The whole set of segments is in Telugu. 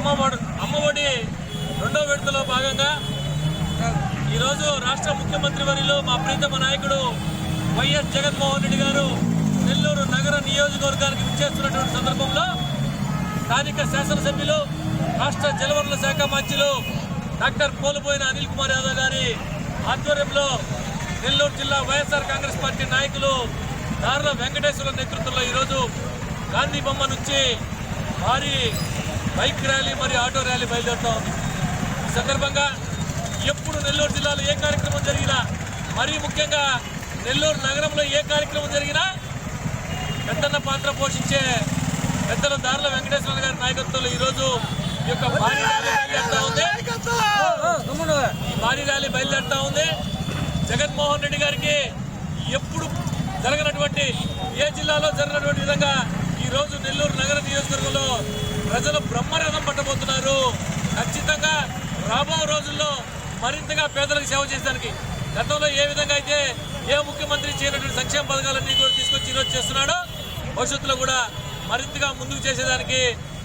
అమ్మఒడి రెండో విడతలో భాగంగా ఈరోజు రాష్ట్ర ముఖ్యమంత్రి వర్యులు మా ప్రీతమ నాయకుడు వైఎస్ జగన్మోహన్ రెడ్డి గారు నెల్లూరు నగర నియోజకవర్గానికి విచ్చేస్తున్నటువంటి సందర్భంలో స్థానిక శాసనసభ్యులు రాష్ట్ర జలవనరుల శాఖ మంత్రులు డాక్టర్ పోలుబోయిన అనిల్ కుమార్ యాదవ్ గారి ఆధ్వర్యంలో నెల్లూరు జిల్లా వైఎస్ఆర్ కాంగ్రెస్ పార్టీ నాయకులు దార్ల వెంకటేశ్వర నేతృత్వంలో ఈరోజు గాంధీ బొమ్మ నుంచి భారీ బైక్ ర్యాలీ మరియు ఆటో ర్యాలీ బయలుదేరుతా ఉంది. ఈ సందర్భంగా ఎప్పుడు నెల్లూరు జిల్లాలో ఏ కార్యక్రమం జరిగినా, మరీ ముఖ్యంగా నెల్లూరు నగరంలో ఏ కార్యక్రమం జరిగినా పెద్దన్న పాత్ర పోషించే పెద్దల దార్ల వెంకటేశ్వర గారి నాయకత్వంలో ఈరోజు ఈ యొక్క భారీ ర్యాలీ బయలుదేరుతా ఉంది. ఈ భారీ ర్యాలీ బయలుదేరుతా ఉంది. జగన్మోహన్ రెడ్డి గారికి ఎప్పుడు జరగనటువంటి, ఏ జిల్లాలో జరిగినటువంటి విధంగా ఈరోజు నెల్లూరు నగర నియోజకవర్గంలో ప్రజలు బ్రహ్మరథం పట్టబోతున్నారు. ఖచ్చితంగా రాబో రోజుల్లో మరింతగా పేదలకు సేవ చేసేదానికి గతంలో ఏ విధంగా అయితే ఏ ముఖ్యమంత్రి చేయనటువంటి సంక్షేమ పథకాలన్నీ కూడా తీసుకొచ్చి ఈరోజు చేస్తున్నాడో, భవిష్యత్తులో కూడా మరింతగా ముందుకు చేసేదానికి,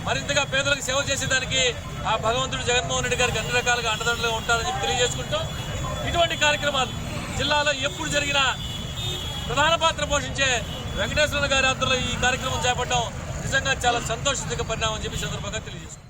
మరింతగా పేదలకు సేవ చేసేదానికి ఆ భగవంతుడు జగన్మోహన్ రెడ్డి గారికి అన్ని రకాలుగా అండదండలుగా ఉంటారని చెప్పి తెలియజేసుకుంటూ, ఇటువంటి కార్యక్రమాలు జిల్లాలో ఎప్పుడు జరిగినా ప్రధాన పాత్ర పోషించే వెంకటేశ్వర గారి ఆధ్వర్యంలో ఈ కార్యక్రమం చేపట్టడం నిజంగా చాలా సంతోషించక పరిణామం అని చెప్పి సందర్భంగా తెలియజేస్తున్నాం.